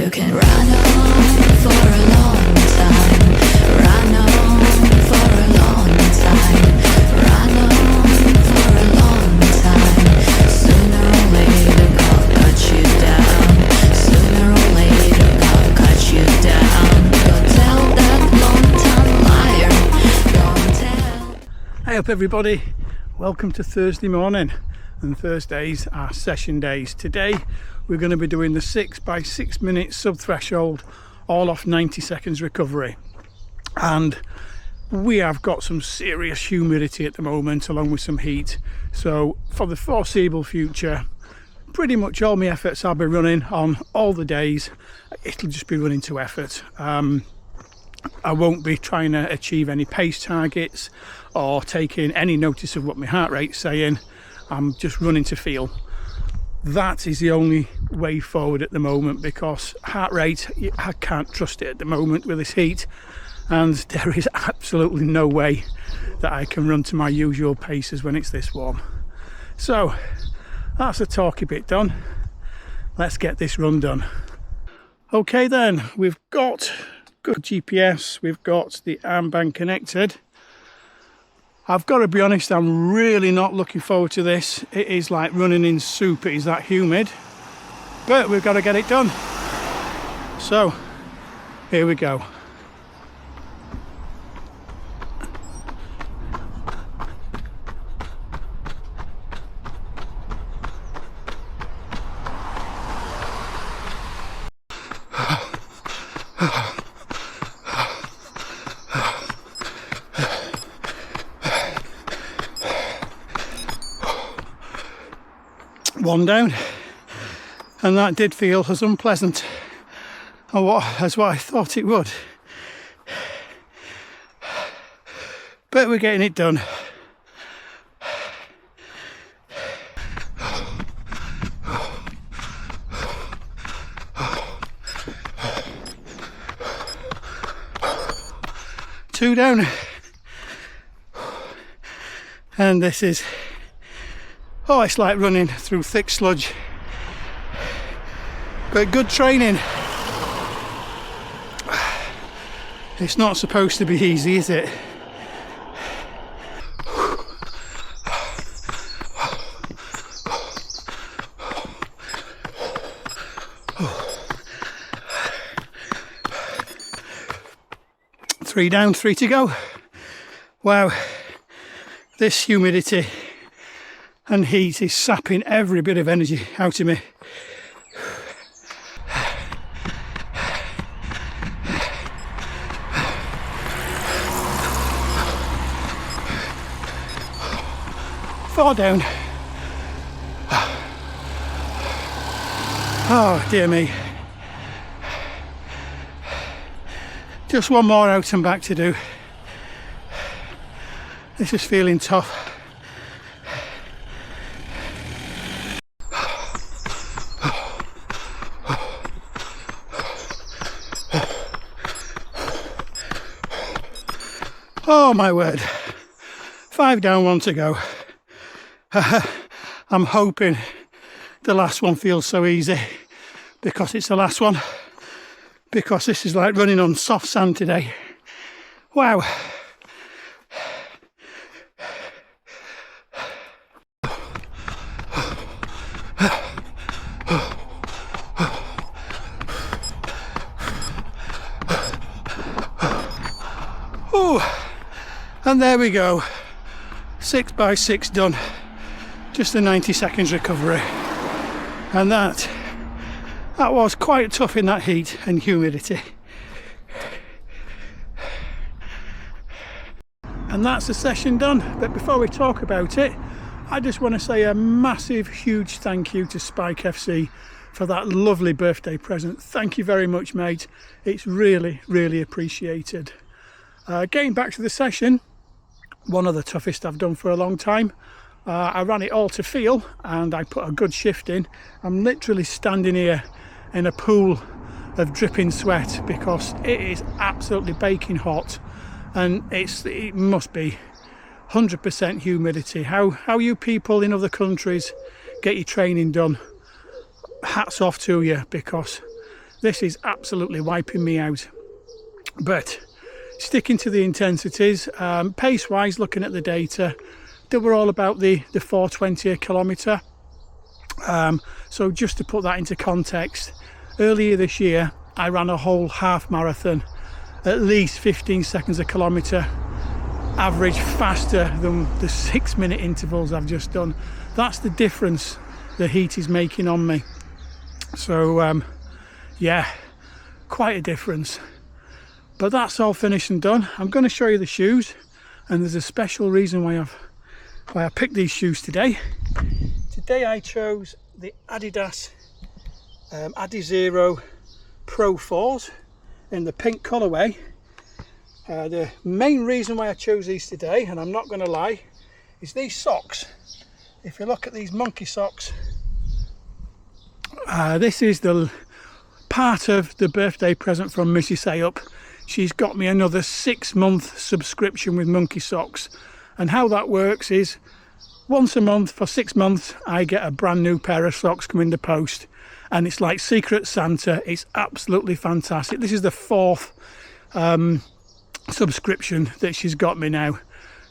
You can run on for a long time, run on for a long time, run on for a long time. Sooner or later God cut you down, sooner or later God cut you down. Go tell that long-tongued liar, go tell. Hey up everybody, welcome to Thursday morning, and Thursdays are session days. Today we're going to be doing the 6 by 6 minute sub threshold, all off 90 seconds recovery. And we have got some serious humidity at the moment along with some heat, so for the foreseeable future pretty much all my efforts I'll be running on all the days. It'll just be running to effort. I won't be trying to achieve any pace targets or taking any notice of what my heart rate's saying. I'm just running to feel. That is the only way forward at the moment, because heart rate, I can't trust it at the moment with this heat, and there is absolutely no way that I can run to my usual paces when it's this warm. So that's the talky bit done. Let's get this run done. Okay then, we've got good GPS, we've got the armband connected. I've got to be honest, I'm really not looking forward to this. It is like running in soup, it is that humid, but we've got to get it done. So here we go. One down, and that did feel as unpleasant as what I thought it would, but we're getting it done. Two down, and this is, oh, it's like running through thick sludge, but good training. It's not supposed to be easy, is it? Three down, three to go. Wow, this humidity and heat is sapping every bit of energy out of me. Four down. Oh dear me. Just one more out and back to do. This is feeling tough. Oh my word, 5 down, 1 to go. I'm hoping the last one feels so easy, because it's the last one, because this is like running on soft sand today. Wow. Ooh. And there we go, 6 by 6 done, just a 90 seconds recovery. And that was quite tough in that heat and humidity. And that's the session done. But before we talk about it, I just want to say a massive, huge thank you to Spike FC for that lovely birthday present. Thank you very much, mate. It's really, really appreciated. Getting back to the session, one of the toughest I've done for a long time. I ran it all to feel, and I put a good shift in. I'm literally standing here in a pool of dripping sweat because it is absolutely baking hot, and it must be 100% humidity. How you people in other countries get your training done, hats off to you, because This is absolutely wiping me out. But sticking to the intensities, pace wise, looking at the data, they were all about the 4:20 a kilometre. So just to put that into context, earlier this year I ran a whole half marathon, at least 15 seconds a kilometre, average faster than the 6-minute intervals I've just done. That's the difference the heat is making on me. So yeah, quite a difference. But that's all finished and done. I'm going to show you the shoes, and there's a special reason why I picked these shoes today. Today I chose the Adidas Adizero Pro 4s in the pink colourway. The main reason why I chose these today, and I'm not going to lie, is these socks. If you look at these Monkey Sox, this is the part of the birthday present from Mrs Ayup. She's got me another 6-month subscription with Monkey Sox, and how that works is once a month for 6 months I get a brand new pair of socks come in the post, and it's like Secret Santa. It's absolutely fantastic. This is the 4th subscription that she's got me now,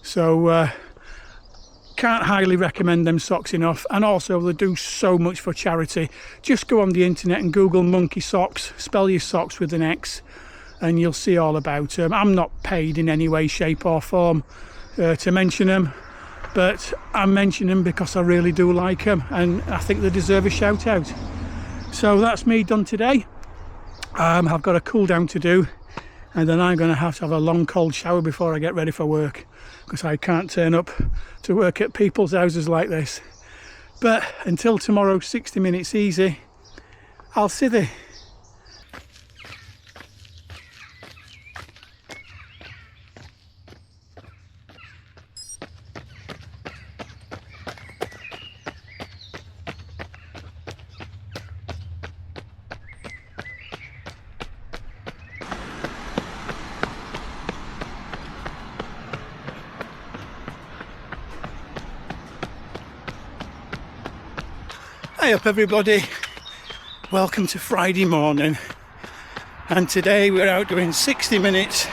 so can't highly recommend them socks enough. And also they do so much for charity. Just go on the internet and Google Monkey Sox, spell your socks with an X, and you'll see all about them. I'm not paid in any way, shape or form to mention them, but I mention them because I really do like them, and I think they deserve a shout out. So that's me done today. I've got a cool down to do, and then I'm going to have a long cold shower before I get ready for work, because I can't turn up to work at people's houses like this. But until tomorrow, 60 minutes easy, I'll see thee. Hi up everybody, welcome to Friday morning, and today we're out doing 60 minutes,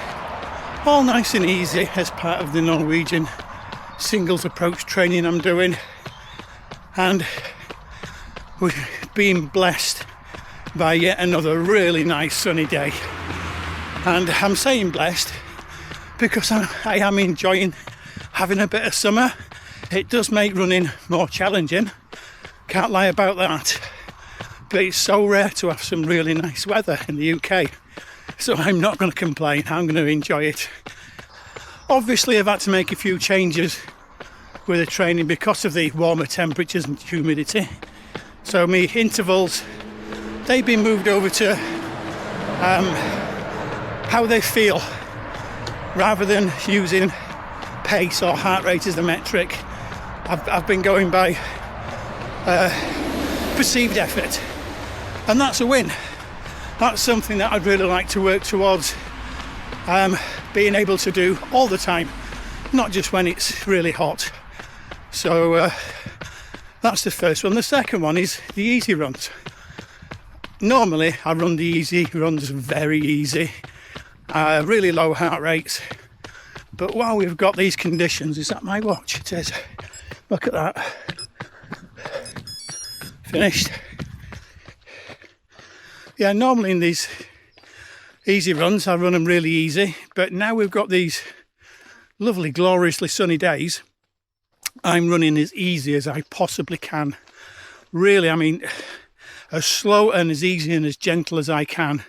all nice and easy, as part of the Norwegian Singles Approach training I'm doing. And we've been blessed by yet another really nice sunny day, and I'm saying blessed because I am enjoying having a bit of summer. It does make running more challenging, can't lie about that, but it's so rare to have some really nice weather in the UK, so I'm not going to complain. I'm going to enjoy it. Obviously I've had to make a few changes with the training because of the warmer temperatures and humidity, so my intervals, they've been moved over to how they feel rather than using pace or heart rate as the metric. I've been going by perceived effort, and that's a win. That's something that I'd really like to work towards being able to do all the time, not just when it's really hot. So that's the first one. The second one is the easy runs. Normally I run the easy runs very easy, really low heart rates, but while we've got these conditions, is that my watch? It is. Look at that. Finished. Yeah, normally in these easy runs I run them really easy, but now we've got these lovely gloriously sunny days, I'm running as easy as I possibly can. Really, I mean, as slow and as easy and as gentle as I can,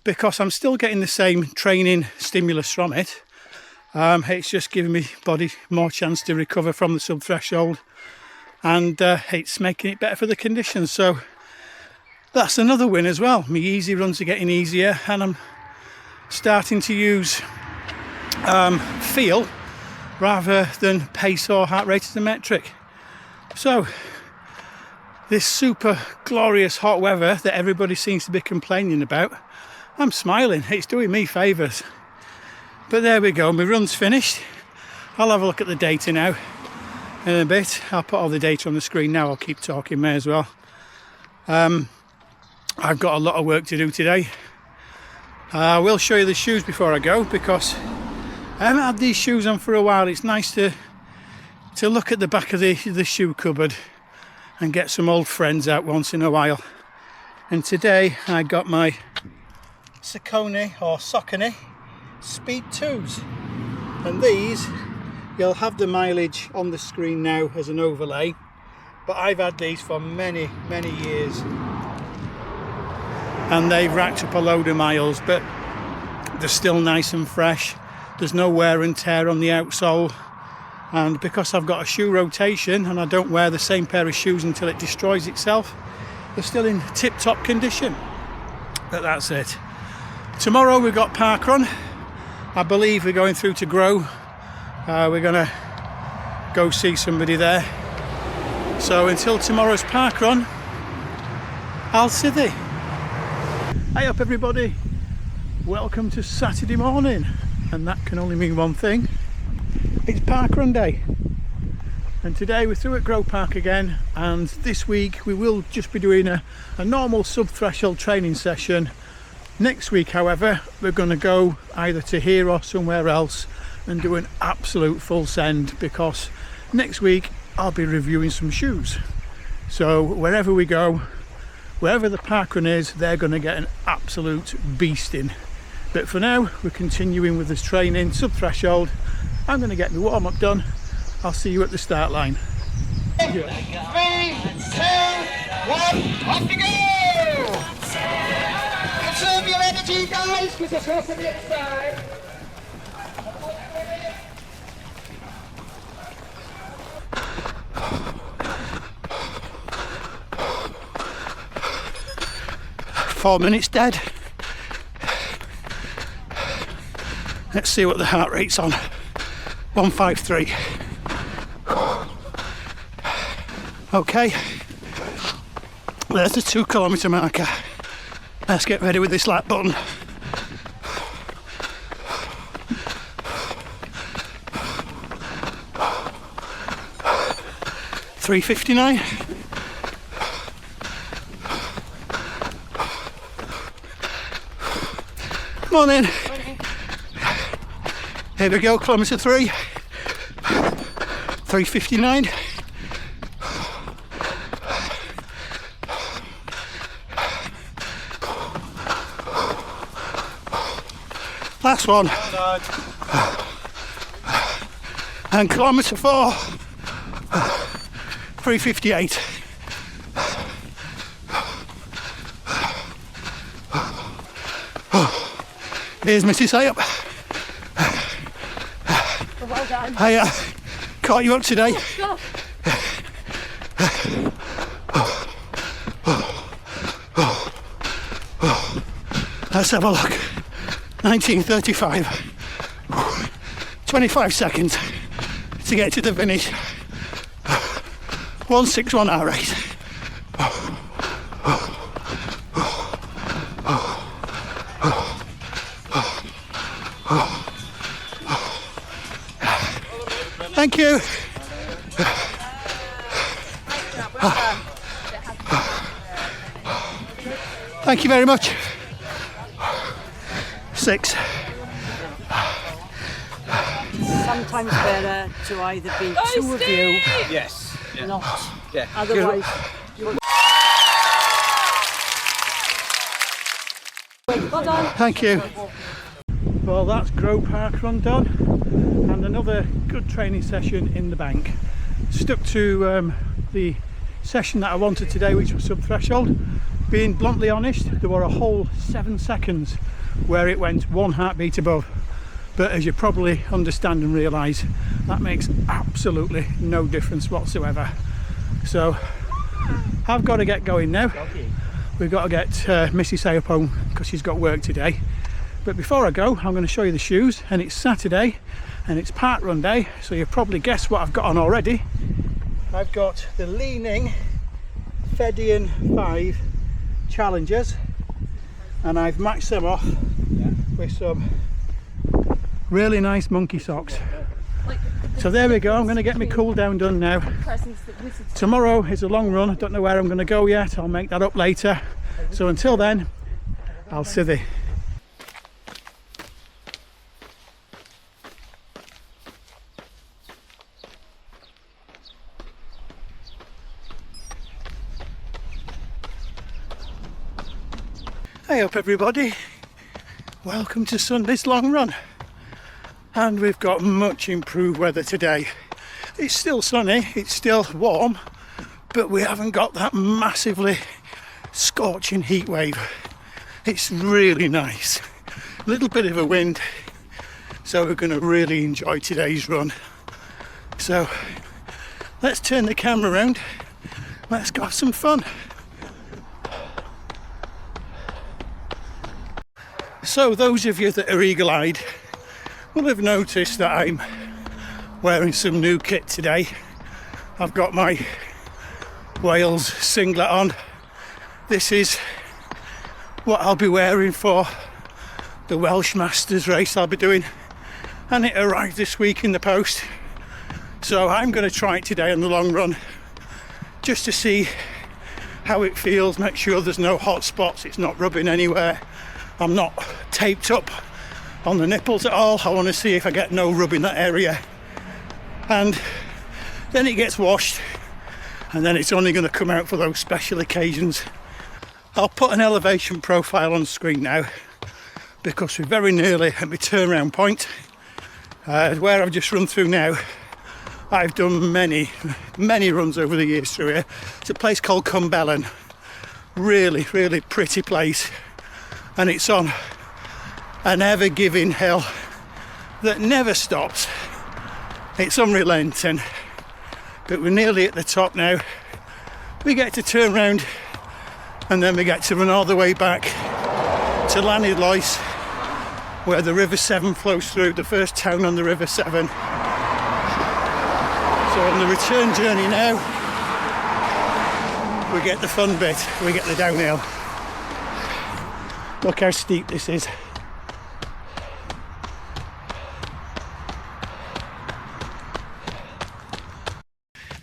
because I'm still getting the same training stimulus from it. It's just giving me body more chance to recover from the sub-threshold, and it's making it better for the conditions. So that's another win as well. My easy runs are getting easier, and I'm starting to use feel rather than pace or heart rate as a metric. So this super glorious hot weather that everybody seems to be complaining about, I'm smiling. It's doing me favours. But there we go, my run's finished. I'll have a look at the data now in a bit. I'll put all the data on the screen now. I'll keep talking, may as well. I've got a lot of work to do today. I will show you the shoes before I go because I haven't had these shoes on for a while. It's nice to look at the back of the shoe cupboard and get some old friends out once in a while. And today I got my Saucony Speed 2s, and these, you'll have the mileage on the screen now as an overlay, but I've had these for many years and they've racked up a load of miles, but they're still nice and fresh. There's no wear and tear on the outsole, and because I've got a shoe rotation and I don't wear the same pair of shoes until it destroys itself, they're still in tip-top condition. But that's it. Tomorrow we've got parkrun. I believe we're going through to Groe. We're gonna go see somebody there. So until tomorrow's parkrun, I'll see thee. Hey up everybody, welcome to Saturday morning, and that can only mean one thing. It's parkrun day, and today we're through at Groe Park again, and this week we will just be doing a normal sub-threshold training session. Next week, however, we're going to go either to here or somewhere else and do an absolute full send, because next week I'll be reviewing some shoes. So wherever we go, wherever the parkrun is, they're going to get an absolute beasting. But for now, we're continuing with this training, sub-threshold. I'm going to get my warm-up done. I'll see you at the start line. 3, 2, 1, off you go! Conserve your energy, guys, because it's off to the inside. 4 minutes dead. Let's see what the heart rate's on. 153. Okay, there's the 2 kilometre marker. Let's get ready with this lap button. $3.59. Morning. Here we go, kilometre 3. 3:59. Last one. And kilometre 4. 3:58. Here's Mrs Ayup. Well done. I caught you up today. Let's have a look. 19:35. 25 seconds to get to the finish. 161 hour rate. Thank you. Thank you very much. 6. Sometimes better to either be two of you, Yes. Yeah. not Yeah. otherwise. Well done. Thank you. Well, that's Groe Parkrun done, and another good training session in the bank. Stuck to the session that I wanted today, which was sub-threshold. Being bluntly honest, there were a whole 7 seconds where it went 1 heartbeat above. But as you probably understand and realise, that makes absolutely no difference whatsoever. So I've got to get going now. We've got to get Mrs Ayup home because she's got work today. But before I go, I'm going to show you the shoes, and it's Saturday and it's parkrun day, so you've probably guessed what I've got on already. I've got the Ning Feidian 5 Challengers, and I've matched them off with some really nice Monkey Sox. So there we go, I'm going to get my cool down done now. Tomorrow is a long run, I don't know where I'm going to go yet, I'll make that up later. So until then, I'll see thee. Hey up everybody, welcome to Sunday's long run, and we've got much improved weather today. It's still sunny, it's still warm, but we haven't got that massively scorching heat wave. It's really nice, a little bit of a wind, so we're going to really enjoy today's run. So let's turn the camera around, let's go have some fun. So those of you that are eagle-eyed will have noticed that I'm wearing some new kit today. I've got my Wales singlet on. This is what I'll be wearing for the Welsh Masters race I'll be doing, and it arrived this week in the post. So I'm going to try it today on the long run just to see how it feels, make sure there's no hot spots, it's not rubbing anywhere. I'm not taped up on the nipples at all. I want to see if I get no rub in that area, and then it gets washed, and then it's only going to come out for those special occasions. I'll put an elevation profile on screen now because we're very nearly at my turnaround point, where I've just run through now. I've done many runs over the years through here. It's a place called Cumbellen, really pretty place. And it's on an ever-giving hill that never stops. It's unrelenting, but we're nearly at the top now. We get to turn round, and then we get to run all the way back to Llanidloes, where the River Severn flows through, the first town on the River Severn. So on the return journey now, we get the fun bit, we get the downhill. Look how steep this is.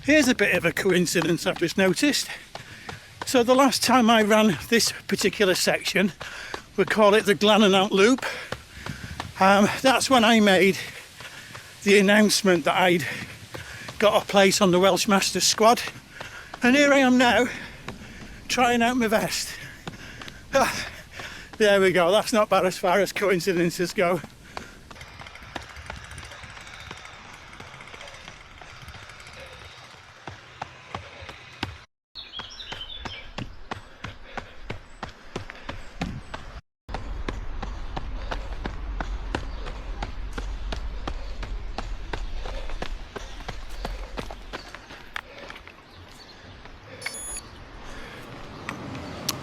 Here's a bit of a coincidence I've just noticed. So the last time I ran this particular section, we call it the Glananant Loop. That's when I made the announcement that I'd got a place on the Welsh Masters squad. And here I am now, trying out my vest. There we go, that's not bad as far as coincidences go.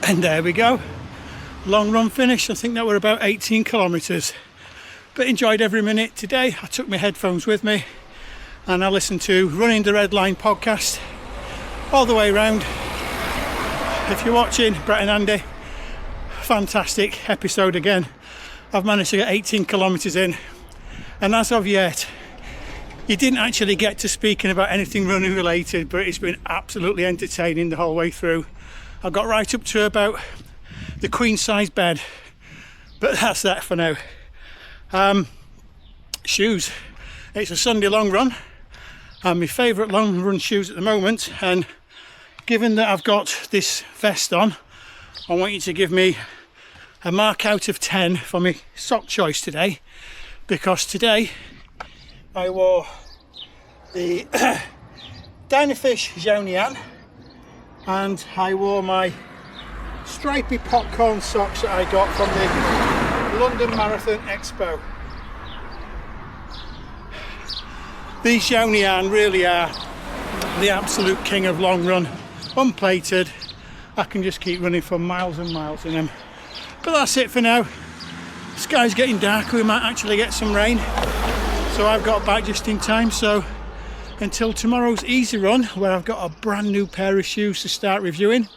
And there we go. Long run finish. I think that were about 18 kilometres, but enjoyed every minute today. I took my headphones with me and I listened to Running the Red Line podcast all the way around. If you're watching, Brett and Andy, fantastic episode again. I've managed to get 18 kilometres in, and as of yet you didn't actually get to speaking about anything running related, but it's been absolutely entertaining the whole way through. I got right up to about the queen size bed, but that's that for now. Shoes, it's a Sunday long run and my favourite long run shoes at the moment, and given that I've got this vest on, I want you to give me a mark out of 10 for my sock choice today, because today I wore the Dynafish Xiaonian and I wore my stripy popcorn socks that I got from the London Marathon Expo. These Xiaonian really are the absolute king of long run, unplated. I can just keep running for miles and miles in them. But that's it for now. The sky's getting darker, we might actually get some rain, so I've got back just in time. So until tomorrow's easy run, where I've got a brand new pair of shoes to start reviewing,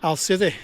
I'll see thee.